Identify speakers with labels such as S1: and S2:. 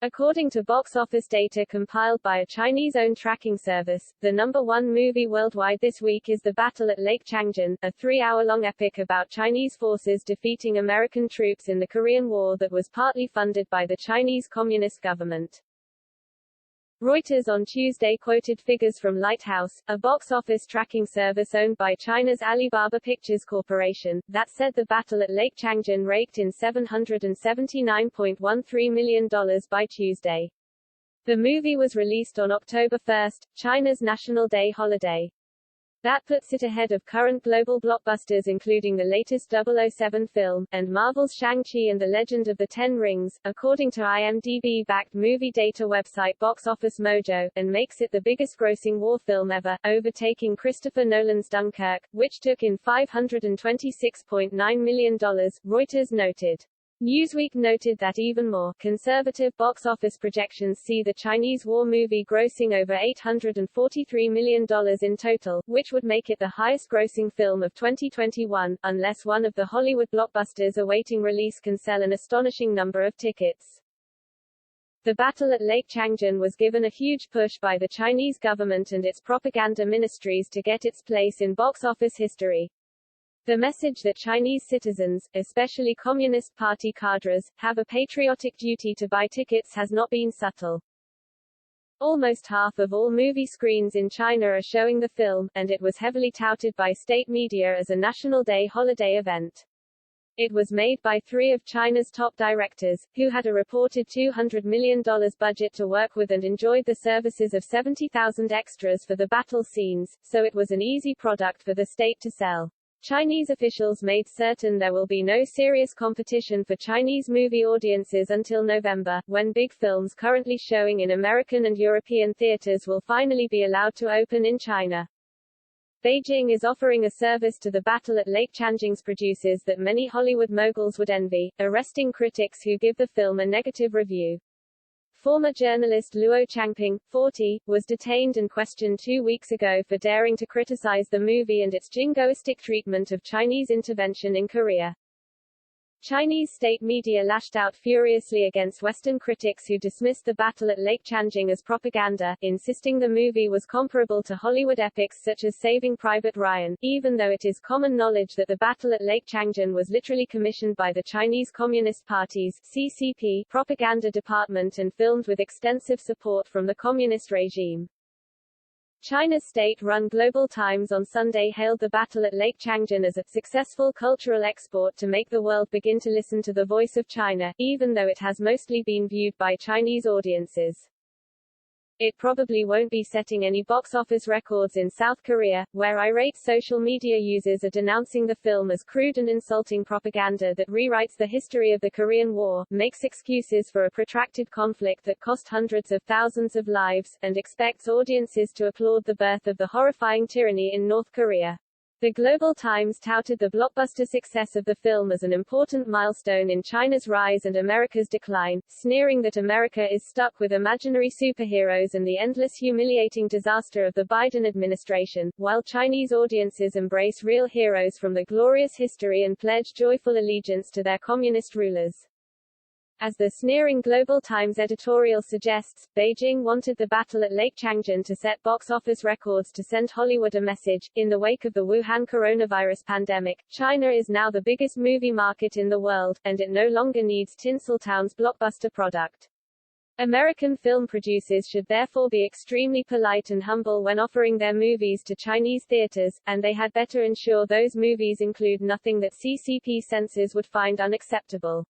S1: According to box office data compiled by a Chinese-owned tracking service, the #1 movie worldwide this week is The Battle at Lake Changjin, a 3-hour-long epic about Chinese forces defeating American troops in the Korean War that was partly funded by the Chinese Communist government. Reuters on Tuesday quoted figures from Lighthouse, a box office tracking service owned by China's Alibaba Pictures Corporation, that said The Battle at Lake Changjin raked in $779.13 million by Tuesday. The movie was released on October 1, China's National Day holiday. That puts it ahead of current global blockbusters including the latest 007 film, and Marvel's Shang-Chi and the Legend of the Ten Rings, according to IMDb-backed movie data website Box Office Mojo, and makes it the biggest-grossing war film ever, overtaking Christopher Nolan's Dunkirk, which took in $526.9 million, Reuters noted. Newsweek noted that even more conservative box office projections see the Chinese war movie grossing over $843 million in total, which would make it the highest-grossing film of 2021, unless one of the Hollywood blockbusters awaiting release can sell an astonishing number of tickets. The Battle at Lake Changjin was given a huge push by the Chinese government and its propaganda ministries to get its place in box office history. The message that Chinese citizens, especially Communist Party cadres, have a patriotic duty to buy tickets has not been subtle. Almost half of all movie screens in China are showing the film, and it was heavily touted by state media as a National Day holiday event. It was made by 3 of China's top directors, who had a reported $200 million budget to work with and enjoyed the services of 70,000 extras for the battle scenes, so it was an easy product for the state to sell. Chinese officials made certain there will be no serious competition for Chinese movie audiences until November, when big films currently showing in American and European theaters will finally be allowed to open in China. Beijing is offering a service to The Battle at Lake Changjin's producers that many Hollywood moguls would envy, arresting critics who give the film a negative review. Former journalist Luo Changping, 40, was detained and questioned 2 weeks ago for daring to criticize the movie and its jingoistic treatment of Chinese intervention in Korea. Chinese state media lashed out furiously against Western critics who dismissed The Battle at Lake Changjin as propaganda, insisting the movie was comparable to Hollywood epics such as Saving Private Ryan, even though it is common knowledge that The Battle at Lake Changjin was literally commissioned by the Chinese Communist Party's (CCP) propaganda department and filmed with extensive support from the communist regime. China's state-run Global Times on Sunday hailed The Battle at Lake Changjin as a successful cultural export to make the world begin to listen to the voice of China, even though it has mostly been viewed by Chinese audiences. It probably won't be setting any box office records in South Korea, where irate social media users are denouncing the film as crude and insulting propaganda that rewrites the history of the Korean War, makes excuses for a protracted conflict that cost hundreds of thousands of lives, and expects audiences to applaud the birth of the horrifying tyranny in North Korea. The Global Times touted the blockbuster success of the film as an important milestone in China's rise and America's decline, sneering that America is stuck with imaginary superheroes and the endless humiliating disaster of the Biden administration, while Chinese audiences embrace real heroes from the glorious history and pledge joyful allegiance to their communist rulers. As the sneering Global Times editorial suggests, Beijing wanted The Battle at Lake Changjin to set box office records to send Hollywood a message. In the wake of the Wuhan coronavirus pandemic, China is now the biggest movie market in the world, and it no longer needs Tinseltown's blockbuster product. American film producers should therefore be extremely polite and humble when offering their movies to Chinese theaters, and they had better ensure those movies include nothing that CCP censors would find unacceptable.